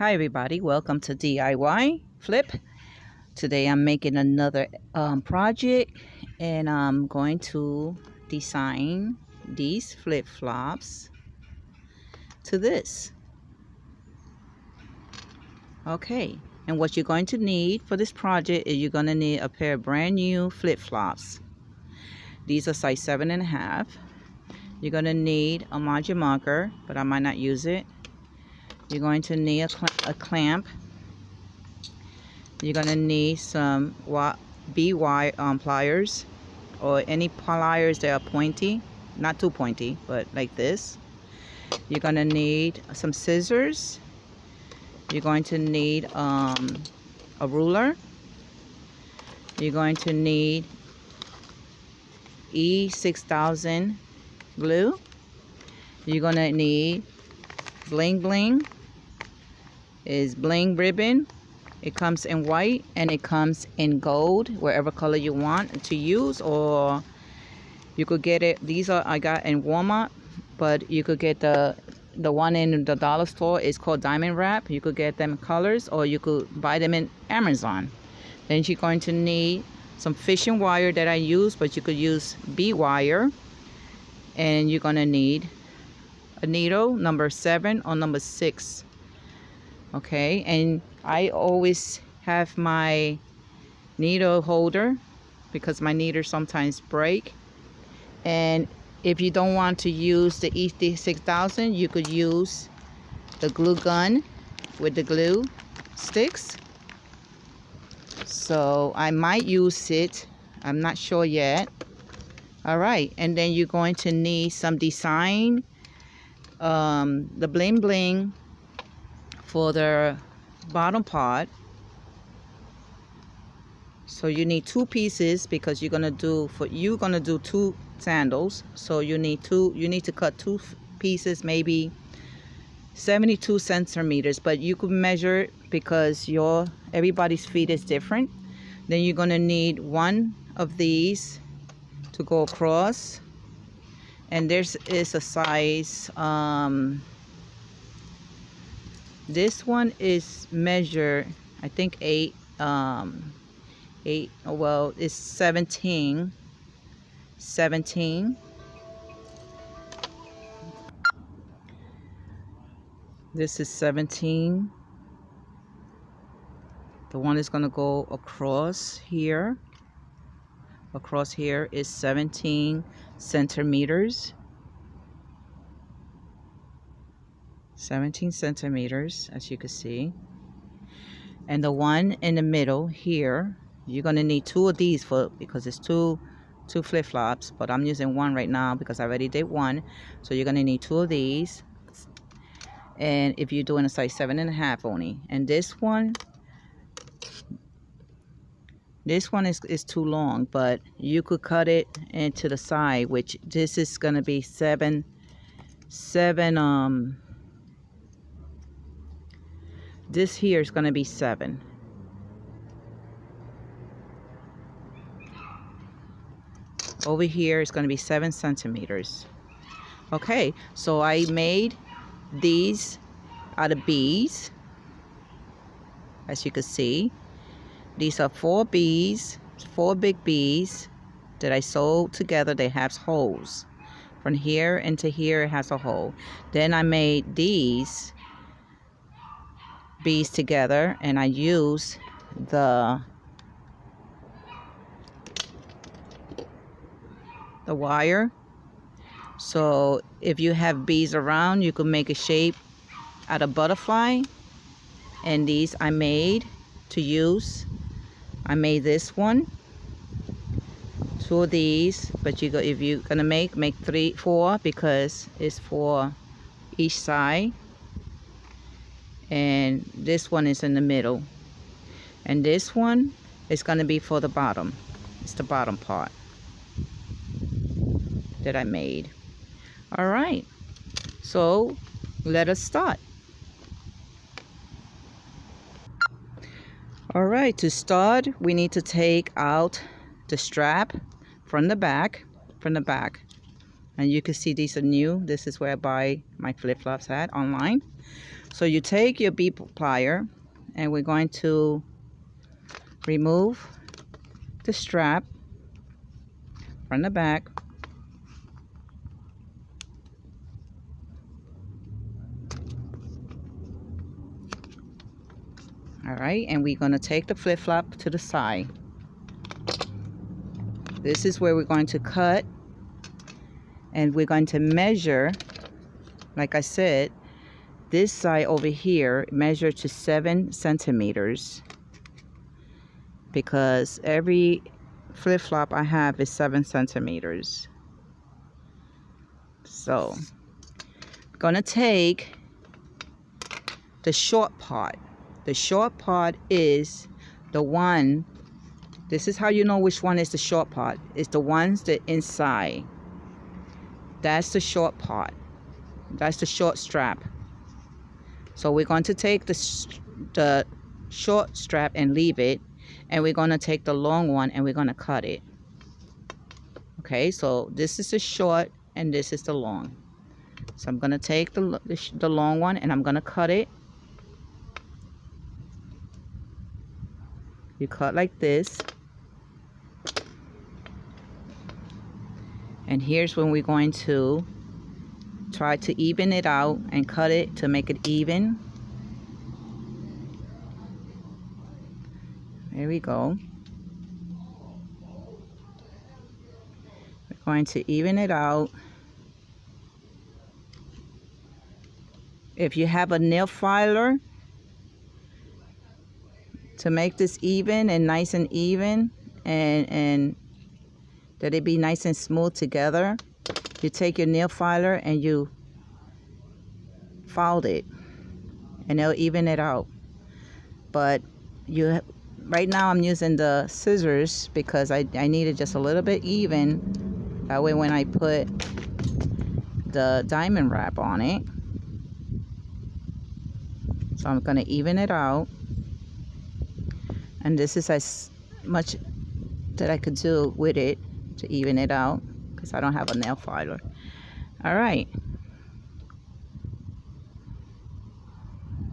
Hi everybody, welcome to DIY Flip. Today I'm making another project and I'm going to design these flip-flops to this. Okay, and what you're going to need for this project is you're going to need a pair of brand new flip-flops. These are size 7.5. You're going to need a margin marker, but I might not use it. You're going to need a clamp. You're going to need some B-wire pliers or any pliers that are pointy, not too pointy, but like this. You're going to need some scissors. You're going to need a ruler. You're going to need E6000 glue. You're going to need bling bling. Is bling ribbon. It comes in white and it comes in gold, wherever color you want to use, or you could get it. These are I got in Walmart, but you could get the one in the dollar store. It's called diamond wrap. You could get them colors, or you could buy them in Amazon. Then you're going to need some fishing wire that I use, but you could use bee wire, and you're gonna need a needle number 7 or number 6. Okay, and I always have my needle holder because my needles sometimes break. And if you don't want to use the E6000, you could use the glue gun with the glue sticks. So I might use it, I'm not sure yet. All right, and then you're going to need some design, the bling bling for the bottom part. So you need 2 pieces because you're gonna do 2 sandals. So you need to cut 2 pieces, maybe 72 centimeters, but you could measure because everybody's feet is different. Then you're gonna need 1 of these to go across, and there's is a size this one is measured, I think 8, well, it's 17. This is 17. The one is going to go across here. Across here is 17 centimeters. 17 centimeters, as you can see. And the one in the middle here, you're going to need 2 of these because it's two flip-flops, but I'm using 1 right now because I already did 1. So you're going to need 2 of these. And if you're doing a size 7.5 only, and this one is too long, but you could cut it into the side, which this is going to be 7. This here is going to be 7. Over here is going to be 7 centimeters. Okay, so I made these out of beads. As you can see, these are 4 beads, 4 big beads that I sewed together. They have holes. From here into here it has a hole. Then I made these beads together, and I use the wire. So if you have beads around, you can make a shape out of butterfly. And these I made to use. I made this one, 2 of these, but if you're gonna make 3, 4 because it's for each side. And this one is in the middle, and this one is going to be for the bottom. It's the bottom part that I made. All right, so let us start. All right, to start we need to take out the strap from the back, And you can see these are new. This is where I buy my flip-flops at online. So you take your bead plier and we're going to remove the strap from the back. All right, and we're going to take the flip-flop to the side. This is where we're going to cut, and we're going to measure, like I said, this side over here measure to 7 centimeters because every flip-flop I have is 7 centimeters. So I'm gonna take the short part. The short part is the one, this is how you know which one is the short part. It's the ones that inside. That's the short part. That's the short strap. So we're going to take the short strap and leave it, and we're going to take the long one and we're going to cut it. Okay, so this is the short and this is the long. So I'm going to take the long one and I'm going to cut it. You cut like this. And here's when we're going to try to even it out and cut it to make it even. There we go. We're going to even it out. If you have a nail filer to make this even and nice and even and that it be nice and smooth together, you take your nail filer and you fold it and it'll even it out. But right now I'm using the scissors because I need it just a little bit even. That way when I put the diamond wrap on it, so I'm going to even it out. And this is as much that I could do with it to even it out because I don't have a nail filer. All right.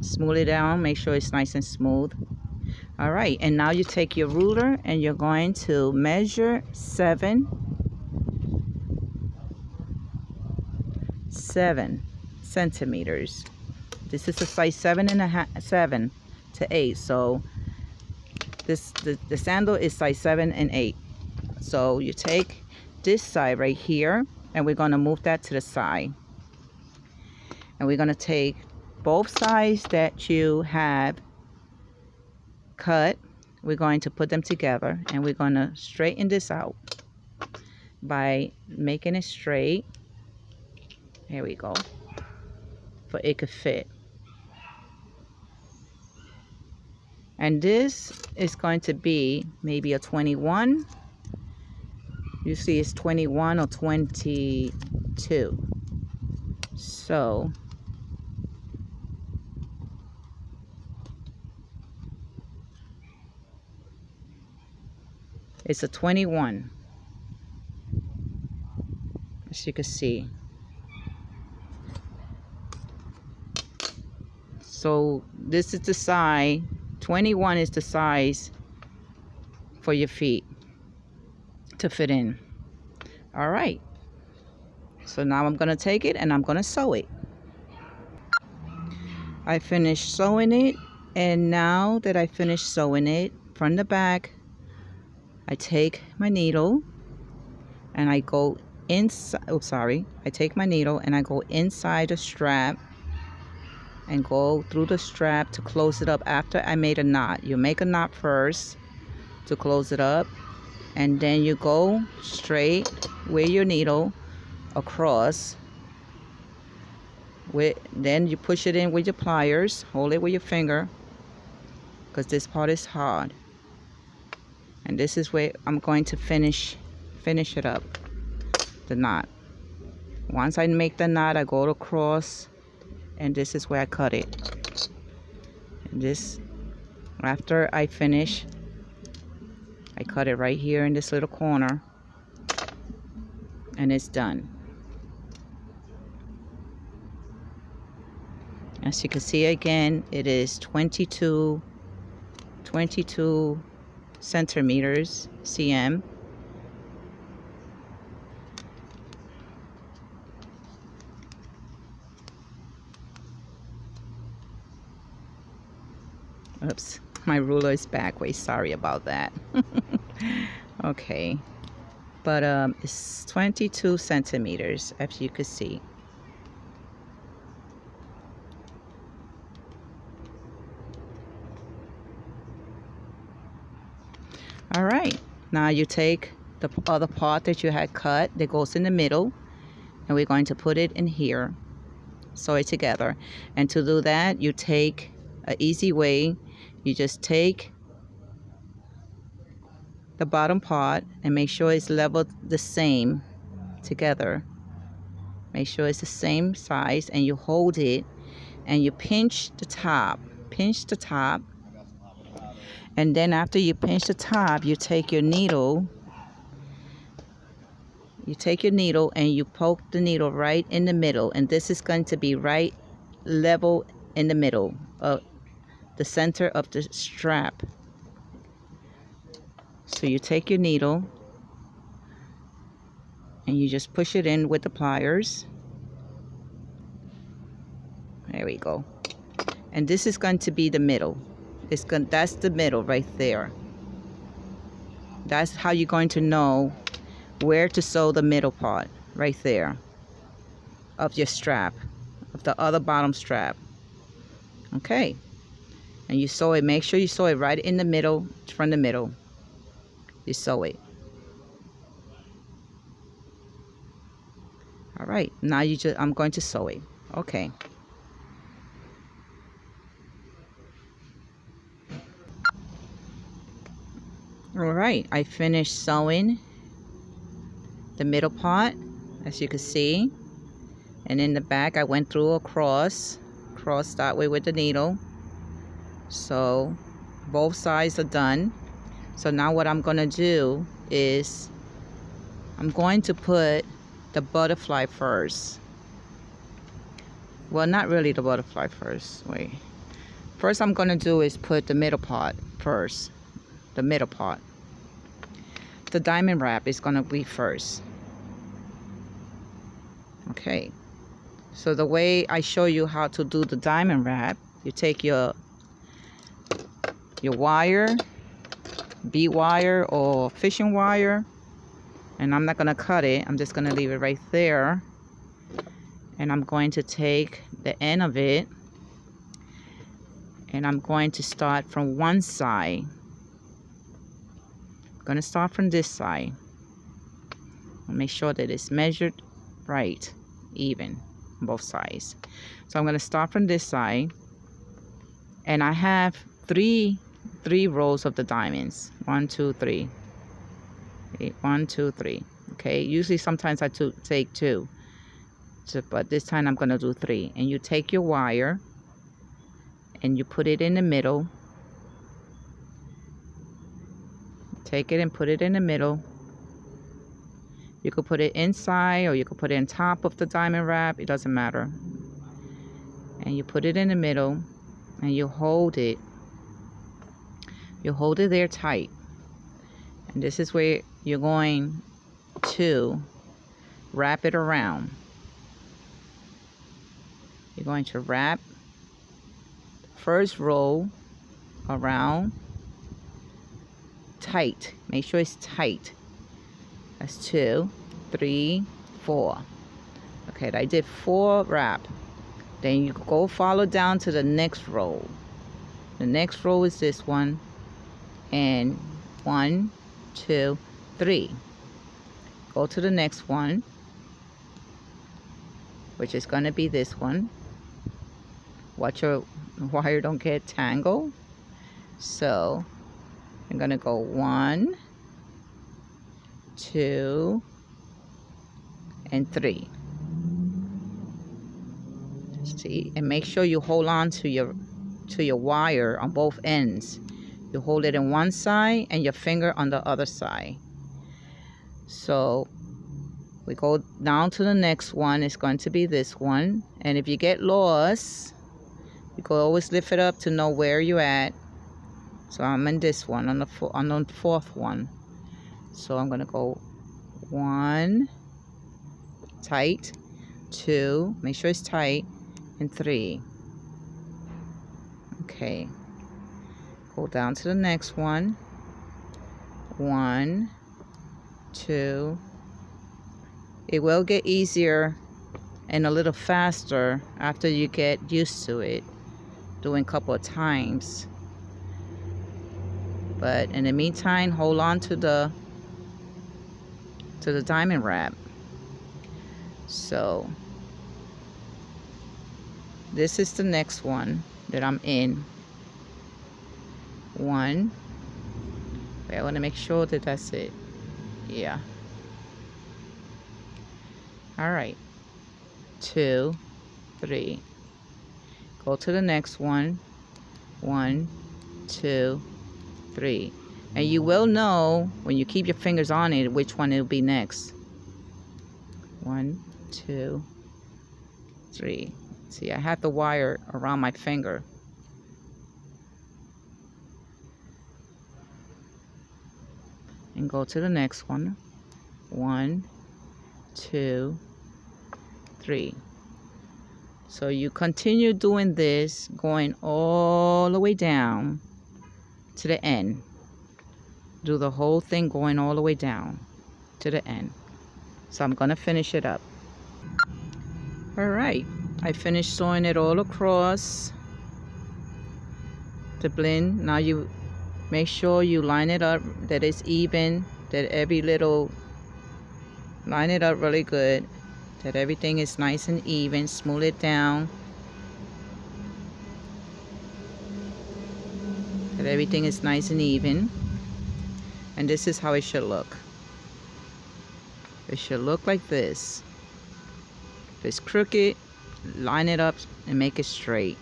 Smooth it down. Make sure it's nice and smooth. All right. And now you take your ruler and you're going to measure 7 centimeters. This is a size 7 to 8. So the sandal is size 7 and 8. So you take this side right here and we're going to move that to the side. And we're going to take both sides that you have cut. We're going to put them together and we're going to straighten this out by making it straight. Here we go. For it could fit. And this is going to be maybe a 21. You see it's 21 or 22. So it's a 21, as you can see. So this is the size. 21 is the size for your feet to fit in. All right. So now I'm going to take it and I'm going to sew it. I finished sewing it, and now that I finished sewing it from the back, I take my needle and I go inside. Oh, sorry. I take my needle and I go inside the strap and go through the strap to close it up after I made a knot. You make a knot first to close it up, and then you go straight with your needle across. Then you push it in with your pliers. Hold it with your finger because this part is hard. And this is where I'm going to finish it up, the knot. Once I make the knot, I go across, and this is where I cut it. And this, after I finish, I cut it right here in this little corner, and it's done. As you can see again, it is 22 centimeters cm. Oops, my ruler is backwards. Sorry about that. Okay, but it's 22 centimeters, as you can see. All right, now you take the other part that you had cut that goes in the middle, and we're going to put it in here, sew it together. And to do that, you take an easy way. You just take the bottom part and make sure it's leveled the same together. Make sure it's the same size, and you hold it and you pinch the top. Pinch the top. And then after you pinch the top, you take your needle. You take your needle and you poke the needle right in the middle. And this is going to be right level in the middle of the center of the strap. So you take your needle and you just push it in with the pliers. There we go. And this is going to be the middle. That's the middle right there. That's how you're going to know where to sew the middle part, right there, of your strap, of the other bottom strap. Okay. And you sew it. Make sure you sew it right in the middle, from the middle. You sew it. All right. Now I'm going to sew it. Okay. All right, I finished sewing the middle part, as you can see, and in the back I went through a cross that way with the needle. So both sides are done. So now what I'm going to do is I'm going to put the butterfly first. Well, not really the butterfly first. Wait. First I'm going to do is put the middle part first. The middle part. The diamond wrap is going to be first. Okay. So the way I show you how to do the diamond wrap, you take your wire, bead wire or fishing wire, and I'm not going to cut it. I'm just going to leave it right there. And I'm going to take the end of it and I'm going to start from one side. I'm going to start from this side. Make sure that it's measured right, even on both sides. So I'm going to start from this side, and I have three rows of the diamonds. 1, 2, 3. Okay, 1, 2, 3. Okay, usually sometimes I take 2, but this time I'm going to do 3. And you take your wire and you put it in the middle. Take it and put it in the middle. You could put it inside or you could put it on top of the diamond wrap. It doesn't matter. And you put it in the middle and you hold it. You hold it there tight. And this is where you're going to wrap it around. You're going to wrap the first row around tight. Make sure it's tight. That's 2, 3, 4. Okay, I did 4 wrap. Then you go follow down to the next row. The next row is this one. And 1, 2, 3. Go to the next one, which is going to be this one. Watch your wire don't get tangled. So I'm going to go 1, 2, and 3. See, and make sure you hold on to your wire on both ends. You hold it in one side and your finger on the other side. So we go down to the next one. It's going to be this one. And if you get lost, You can always lift it up to know where you're at. So I'm in this one, on the fourth one. So I'm gonna go 1, tight, 2, make sure it's tight, and 3. Okay, go down to the next one. 1, 2. It will get easier and a little faster after you get used to it, doing a couple of times. But in the meantime, hold on to the diamond wrap. So this is the next one that I'm in. 1. Wait, I want to make sure that that's it. Yeah. All right. 2, 3. Go to the next one. 1, 2, 3. And you will know when you keep your fingers on it which one it'll be next. 1, 2, 3. See, I have the wire around my finger. And go to the next one. 1, 2, 3. So you continue doing this, going all the way down to the end. Do the whole thing going all the way down to the end. So I'm gonna finish it up. All right, I finished sewing it all across the blend. Now you make sure you line it up, that it's even, that every little, line it up really good, that everything is nice and even. Smooth it down, that everything is nice and even. And this is how it should look. It should look like this. If it's crooked, line it up and make it straight.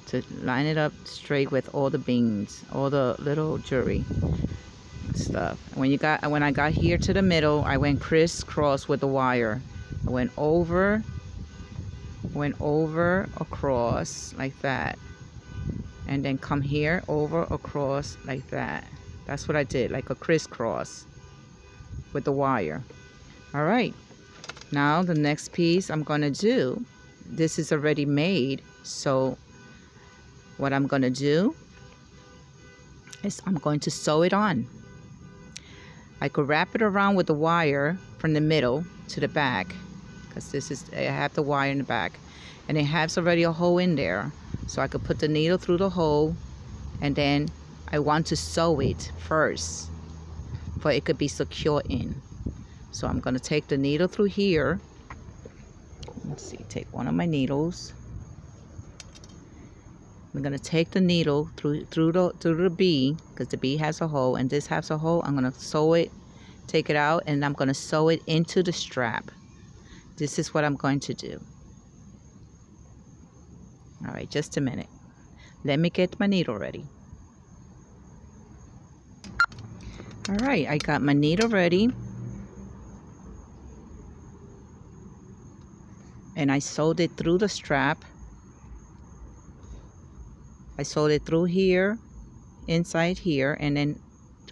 To line it up straight with all the beans, all the little jewelry stuff. When I got here to the middle, I went crisscross with the wire. I went over, across like that, and then come here, over, across like that. That's what I did, like a crisscross with the wire. All right, now the next piece I'm gonna do, this is already made, so what I'm gonna do is I'm going to sew it on. I could wrap it around with the wire from the middle to the back, because I have the wire in the back, and it has already a hole in there, so I could put the needle through the hole, and then I want to sew it first for it could be secure in. So I'm going to take the needle through here. Let's see, take one of my needles. I'm going to take the needle through the bee, because the bee has a hole and this has a hole. I'm going to sew it, take it out, and I'm going to sew it into the strap. This is what I'm going to do. All right, just a minute. Let me get my needle ready. All right, I got my needle ready. And I sewed it through the strap. I sewed it through here, inside here, and then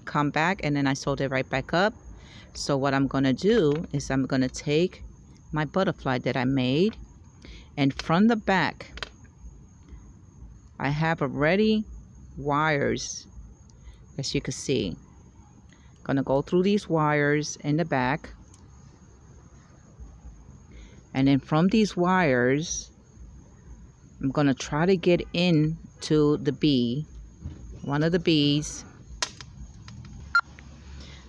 come back, and then I sewed it right back up. So what I'm gonna do is I'm gonna take my butterfly that I made, and from the back, I have already wires, as you can see. Gonna go through these wires in the back, and then from these wires I'm gonna try to get into the bee, one of the bees.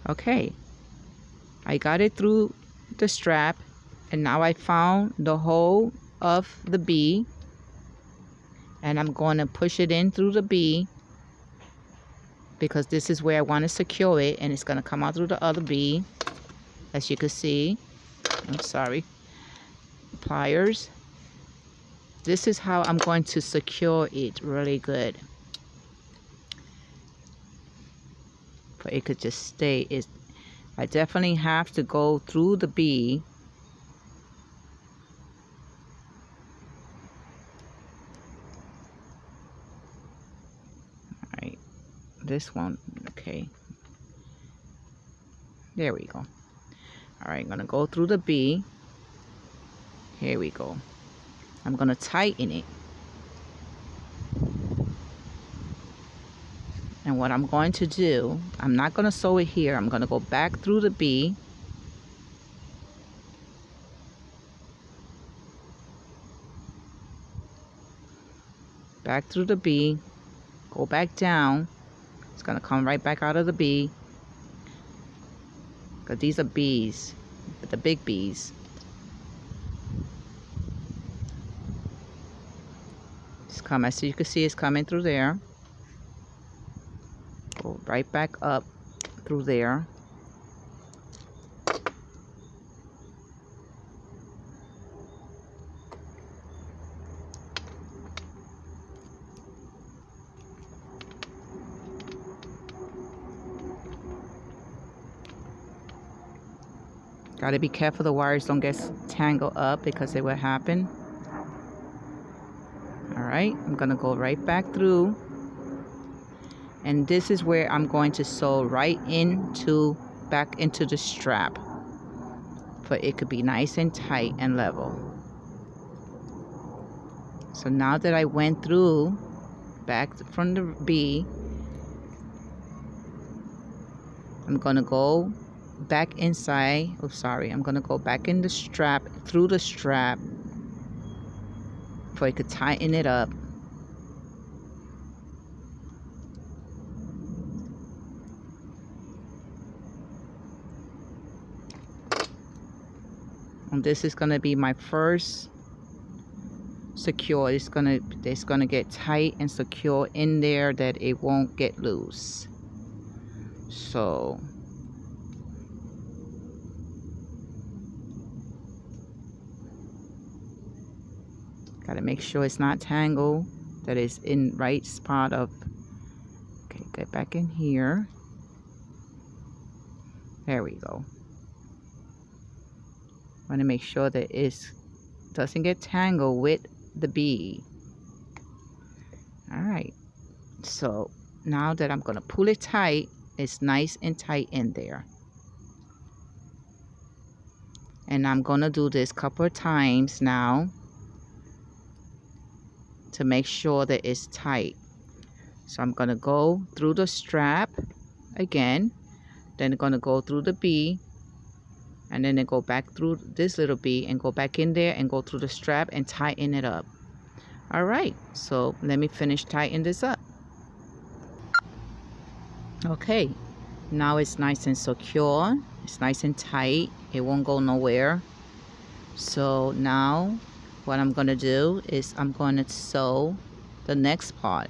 Okay, I got it through the strap, and now I found the hole of the bee, and I'm going to push it in through the bee, because this is where I want to secure it, and it's going to come out through the other bee, as you can see. I'm sorry, pliers. This is how I'm going to secure it really good, but it could just stay. I definitely have to go through the bee this one. Okay, there we go. All right, I'm gonna go through the B. Here we go. I'm gonna tighten it. And what I'm going to do, I'm not gonna sew it here. I'm gonna go back through the B. Back through the B. Go back down. It's gonna come right back out of the B. Because these are bees, the big bees. It's coming, so you can see it's coming through there. Go right back up through there. Got to be careful the wires don't get tangled up because it will happen. All right, I'm gonna go right back through, and this is where I'm going to sew right into back into the strap, for it could be nice and tight and level. So now that I went through back from the B, I'm gonna go back inside. Oh, sorry, I'm gonna go back in the strap, through the strap, for it could tighten it up. And this is gonna be my first secure. It's gonna get tight and secure in there that it won't get loose. So gotta make sure it's not tangled, that it's in right spot of. Okay, get back in here. There we go. Want to make sure that it doesn't get tangled with the bead. All right, so now that I'm gonna pull it tight, it's nice and tight in there. And I'm gonna do this a couple of times now to make sure that it's tight. So I'm gonna go through the strap again, then I'm gonna go through the B, and then I go back through this little B and go back in there and go through the strap and tighten it up. All right, so let me finish tightening this up. Okay, now it's nice and secure. It's nice and tight. It won't go nowhere. So now what I'm gonna do is I'm gonna sew the next part.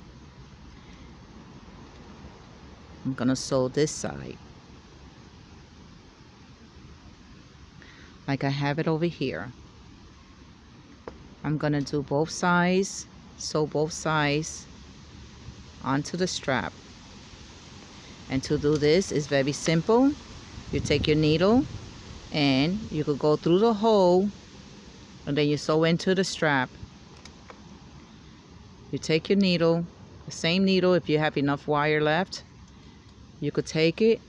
I'm gonna sew this side like I have it over here. I'm gonna do both sides, sew both sides onto the strap. And to do this is very simple. You take your needle and you could go through the hole, and then you sew into the strap. You take your needle, the same needle, if you have enough wire left, you could take it.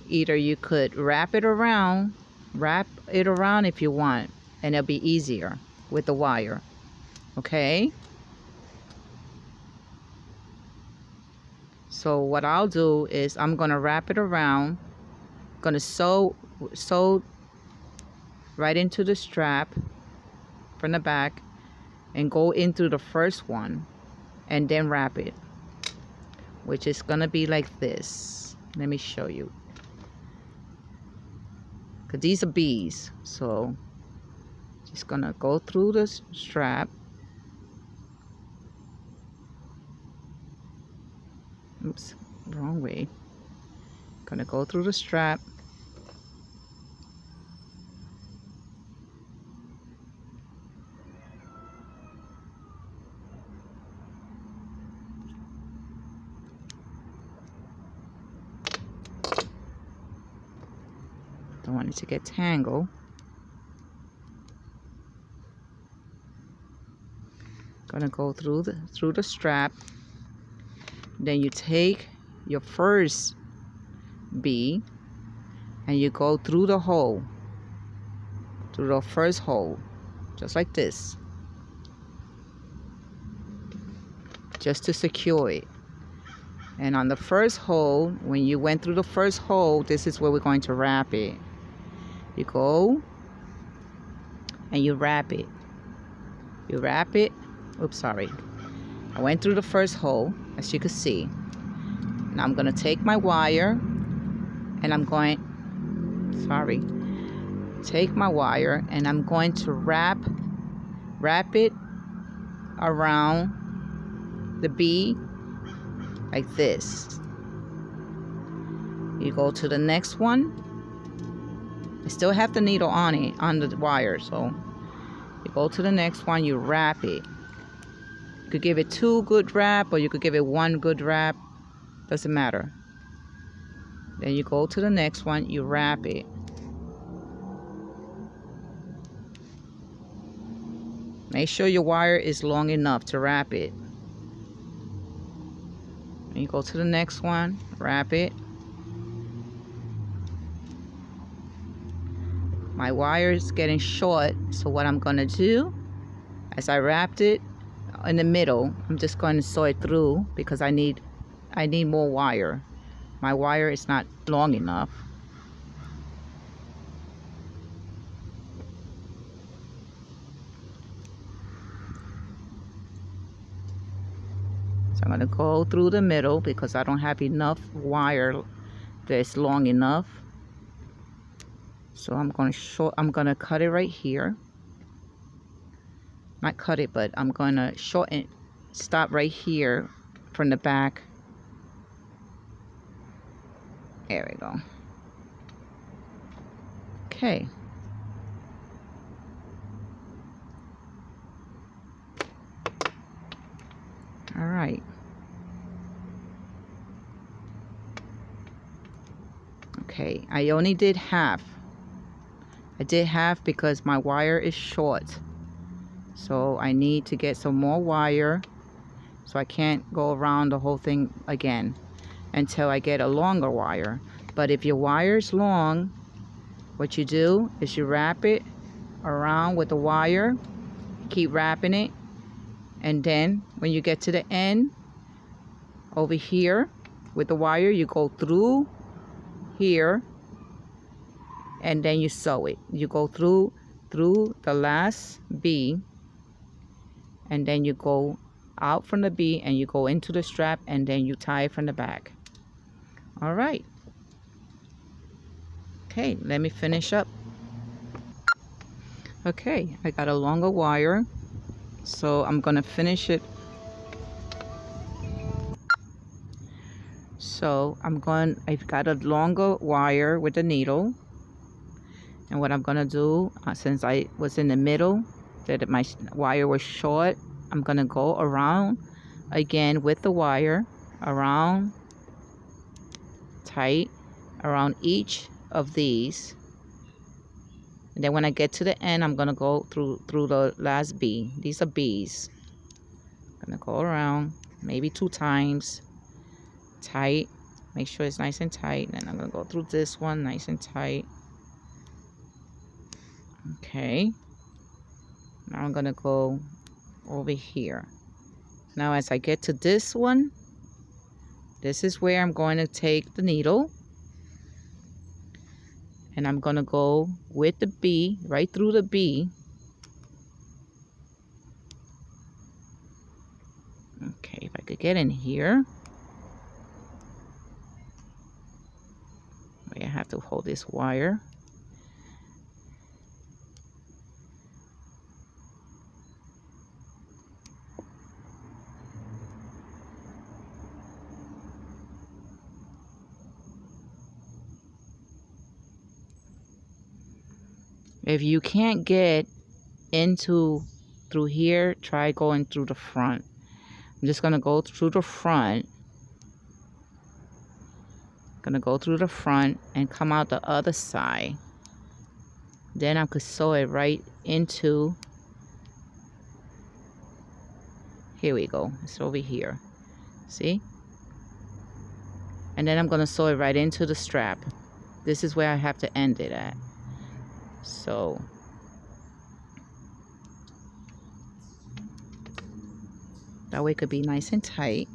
Either you could wrap it around if you want, and it'll be easier with the wire. Okay, so what I'll do is I'm gonna wrap it around, gonna sew right into the strap from the back and go into the first one and then wrap it, which is gonna be like this. Let me show you, because these are bees. So just gonna go through the strap. Oops, wrong way. Gonna go through the strap. Don't want it to get tangled. Gonna go through the strap. Then you take your first bee and you go through the hole, through the first hole, just like this, just to secure it. And on the first hole, when you went through the first hole, this is where we're going to wrap it. You go and you wrap it. You wrap it. Oops, sorry. I went through the first hole, as you can see. Now I'm going to take my wire and I'm going, take my wire and I'm going to wrap it around the bee like this. You go to the next one. I still have the needle on it, on the wire, so you go to the next one, you wrap it. You could give it 2 good wrap or you could give it 1 good wrap, doesn't matter. Then you go to the next one, you wrap it. Make sure your wire is long enough to wrap it. And you go to the next one, wrap it. My wire is getting short, so what I'm gonna do, as I wrapped it in the middle, I'm just going to sew it through because I need more wire. My wire is not long enough. So I'm gonna go through the middle because I don't have enough wire that's long enough. So I'm gonna cut it right here. Not cut it, but I'm gonna shorten, stop right here from the back. There we go. Okay. All right. Okay, I only did half. I did half because my wire is short. So I need to get some more wire. So I can't go around the whole thing again until I get a longer wire. But if your wire is long, what you do is you wrap it around with the wire, keep wrapping it, and then when you get to the end over here with the wire, you go through here and then you sew it. You go through the last bee and then you go out from the bee and you go into the strap and then you tie it from the back. All right. Okay, let me finish up. Okay, I got a longer wire, so I'm gonna finish it. So I've got a longer wire with the needle, and what I'm gonna do, since I was in the middle, that my wire was short, I'm gonna go around again with the wire, around tight, around each of these. And then when I get to the end, I'm gonna go through the last bee. These are bees. I'm gonna go around maybe 2 times, tight. Make sure it's nice and tight. And then I'm gonna go through this one, nice and tight. Okay. Now I'm gonna go over here. Now as I get to this one, this is where I'm going to take the needle. And I'm gonna go with the bee, right through the bee. Okay, if I could get in here. I have to hold this wire. If you can't get through here, try going through the front. I'm just gonna go through the front. Gonna go through the front and come out the other side. Then I could sew it right into, here we go, it's over here. See? and then I'm going to sew it right into the strap. This is where I have to end it at. So that way it could be nice and tight.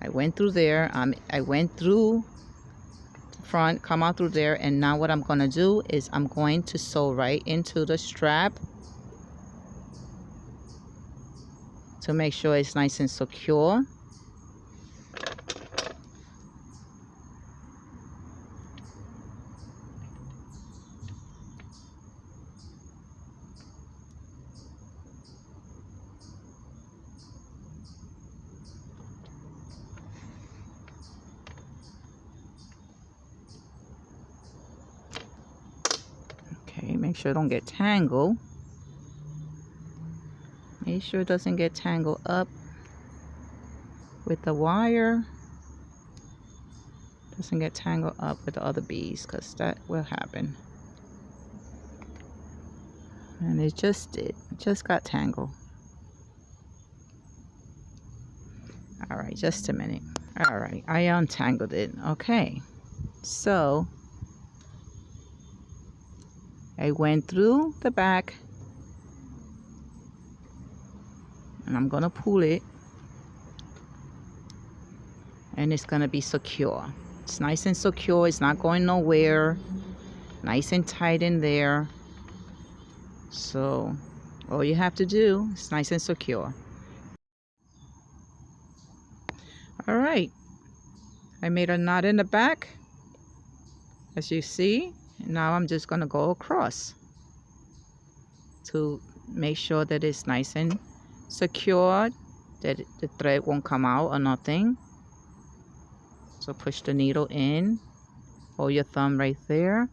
I went through there. I went through the front, come out through there, and now what I'm going to do is I'm going to sew right into the strap to make sure it's nice and secure. Okay, make sure it don't get tangled. Make sure it doesn't get tangled up with the wire. Doesn't get tangled up with the other beads, because that will happen. And it just did. It just got tangled. Alright, just a minute. Alright, I untangled it. Okay. So I went through the back, and I'm gonna pull it, and it's gonna be secure. It's nice and secure. It's not going nowhere. Nice and tight in there. So all you have to do is nice and secure. All right, I made a knot in the back, as you see. Now I'm just gonna go across to make sure that it's nice and secured, that the thread won't come out or nothing. So push the needle in, hold your thumb right there.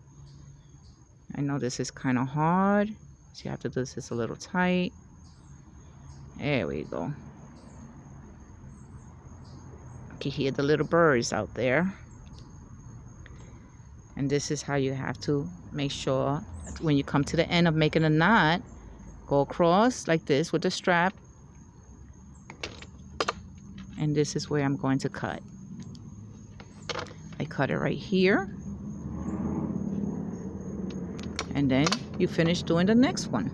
I know this is kind of hard, so you have to do this a little tight. There we go. You can hear the little birds out there. And this is how you have to make sure when you come to the end of making a knot, go across like this with the strap. And this is where I'm going to cut. I cut it right here. And then you finish doing the next one.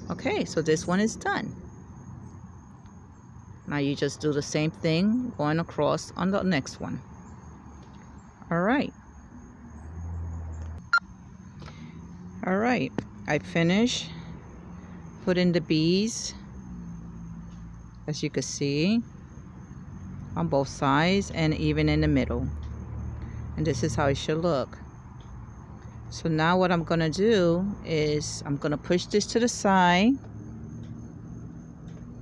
Okay, so this one is done. Now you just do the same thing going across on the next one. All right. All right, I finished putting the beads, as you can see, on both sides and even in the middle. And this is how it should look. So now what I'm gonna do is I'm gonna push this to the side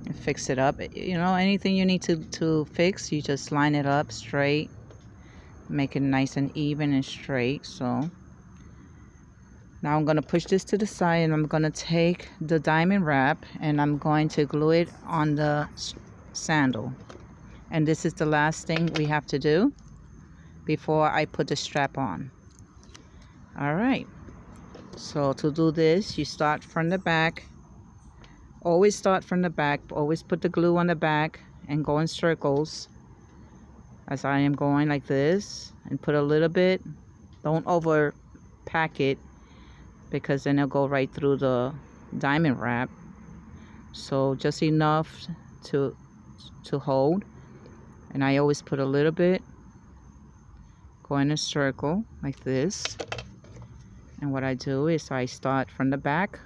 and fix it up. You know, anything you need to fix, you just line it up straight, make it nice and even and straight. So now I'm gonna push this to the side, and I'm gonna take the diamond wrap and I'm going to glue it on the sandal. And this is the last thing we have to do before I put the strap on. All right, so to do this, you start from the back. Always start from the back. Always put the glue on the back and go in circles, as I am going like this, and put a little bit. Don't over pack it, because then it'll go right through the diamond wrap. So just enough to hold. And I always put a little bit, go in a circle like this. And what I do is I start from the back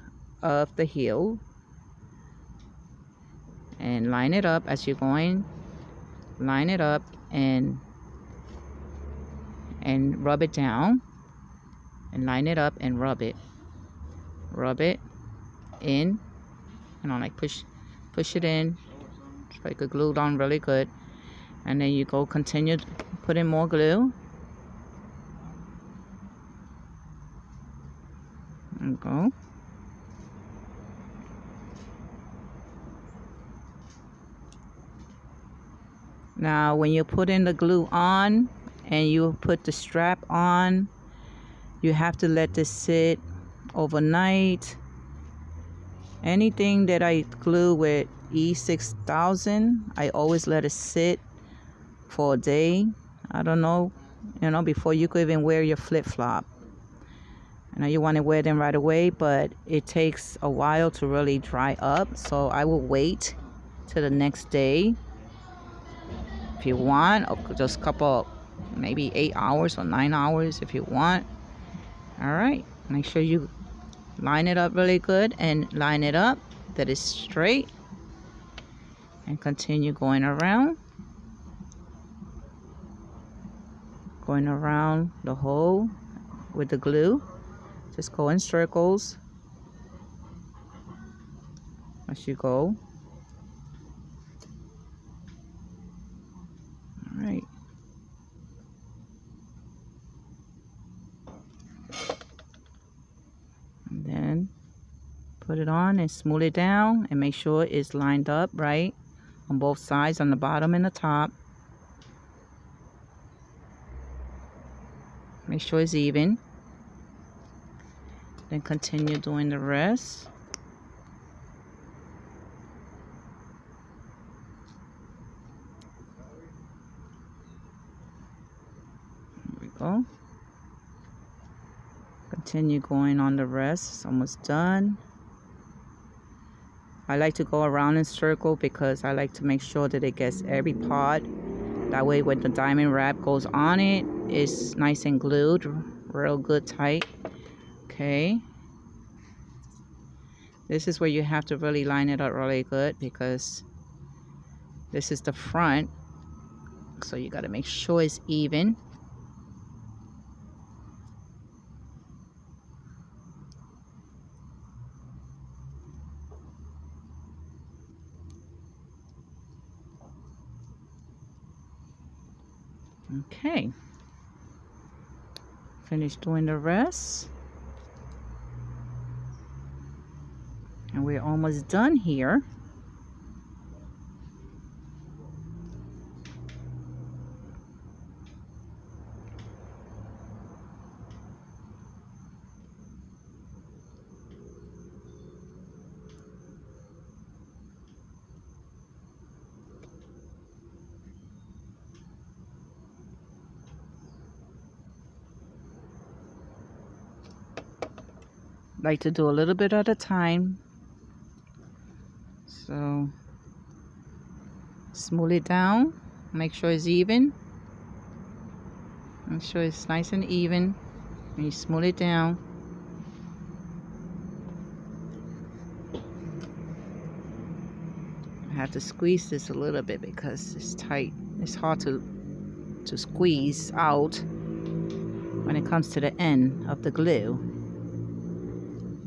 of the heel and line it up as you're going. Line it up and rub it down, and line it up and rub it in, you know, like push it in so you could glue it on really good. And then you go continue putting more glue and go. Now when you put in the glue on and you put the strap on, you have to let this sit overnight. Anything that I glue with E6000, I always let it sit for a day I don't know, you know, before you could even wear your flip-flop. I know you want to wear them right away, but it takes a while to really dry up. So I will wait till the next day if you want, or just a couple, maybe 8 hours or 9 hours if you want. All right, make sure you line it up really good and line it up that it's straight, and continue going around the hole with the glue. Just go in circles as you go. All right. And then put it on and smooth it down and make sure it's lined up right on both sides, on the bottom and the top. Make sure it's even. Then continue doing the rest. There we go. Continue going on the rest. It's almost done. I like to go around in circle because I like to make sure that it gets every part. That way when the diamond wrap goes on it, it's nice and glued, real good tight. Okay. This is where you have to really line it up really good because this is the front. So you got to make sure it's even. Okay. Finish doing the rest. And we're almost done here. Like to do a little bit at a time. So smooth it down. Make sure it's even. Make sure it's nice and even. And you smooth it down. I have to squeeze this a little bit because it's tight. It's hard to squeeze out when it comes to the end of the glue.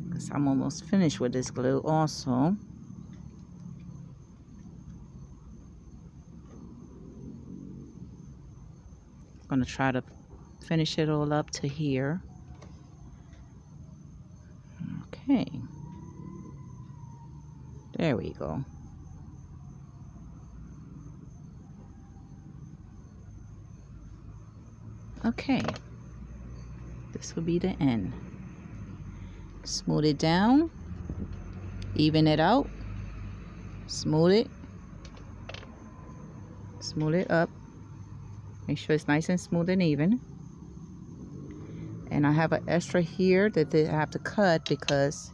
Because I'm almost finished with this glue also. I'm going to try to finish it all up to here. Okay. There we go. Okay. This will be the end. Smooth it down. Even it out. Smooth it. Smooth it up. Make sure it's nice and smooth and even. And I have an extra here that I have to cut because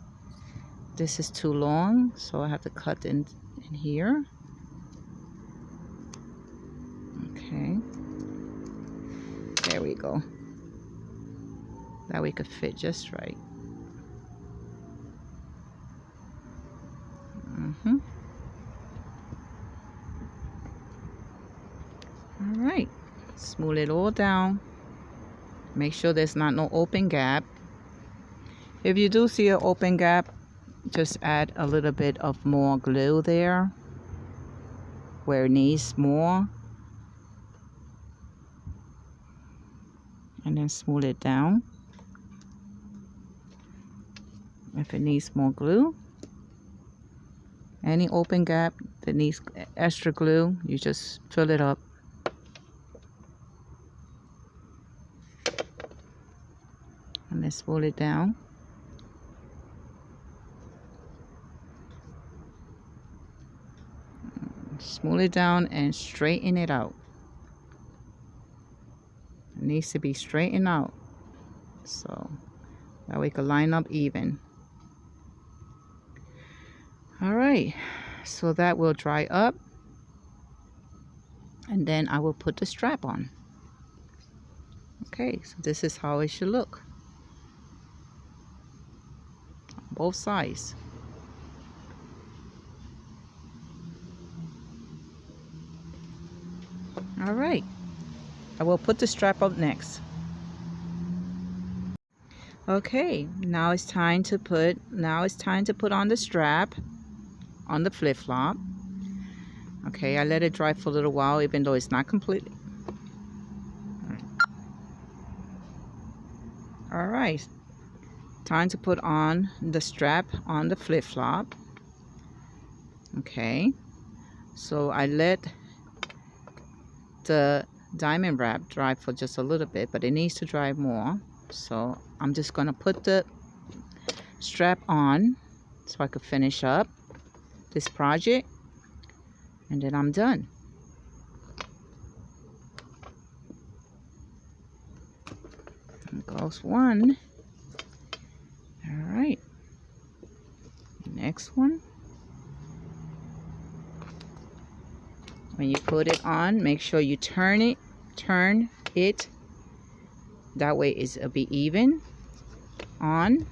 this is too long. So I have to cut in here. Okay. There we go. That way it could fit just right. All right. Smooth it all down. Make sure there's no open gap. If you do see an open gap, just add a little bit of more glue there where it needs more. And then smooth it down. If it needs more glue. Any open gap that needs extra glue, you just fill it up. And then spool it down. Smooth it down and straighten it out. needs to be straightened out, so that we can line up even. All right, so that will dry up, and then I will put the strap on. Okay, so this is how it should look on both sides. All right, I will put the strap up next. Okay, now it's time to put on the strap on the flip-flop. Okay, I let it dry for a little while, even though it's not completely. All right, time to put on the strap on the flip-flop. Okay, so I let the diamond wrap dry for just a little bit, but it needs to dry more. So I'm just gonna put the strap on so I could finish up this project, and then I'm done. There goes one. All right, next one. When you put it on, make sure you turn it. That way it'll be even on.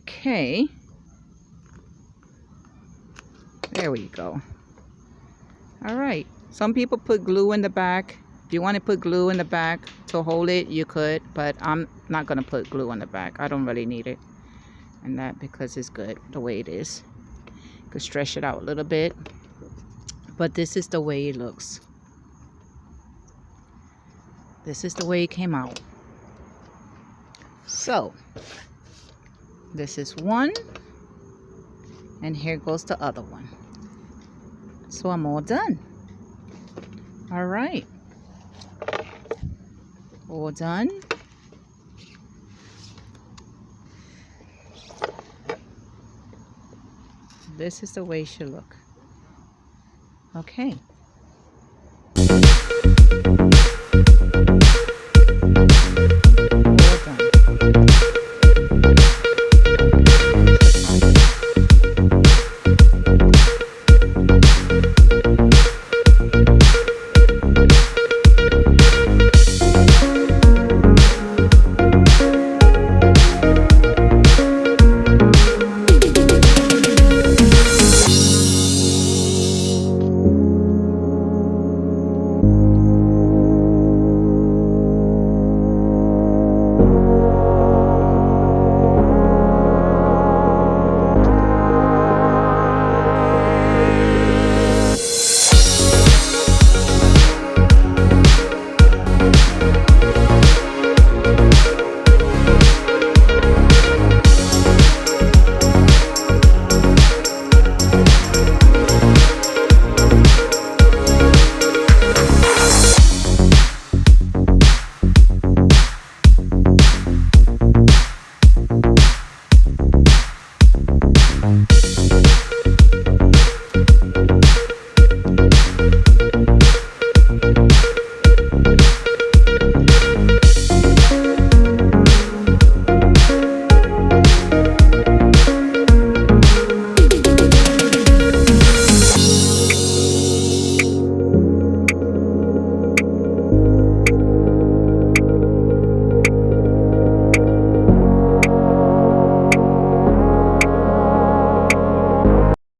Okay, there we go. All right, some people put glue in the back. If you want to put glue in the back to hold it, you could, but I'm not gonna put glue in the back. I don't really need it and that, because it's good the way it is. You could stretch it out a little bit, but this is the way it looks. This is the way it came out. So this is one, and here goes the other one. So I'm all done. All right, all done. This is the way it should look. Okay,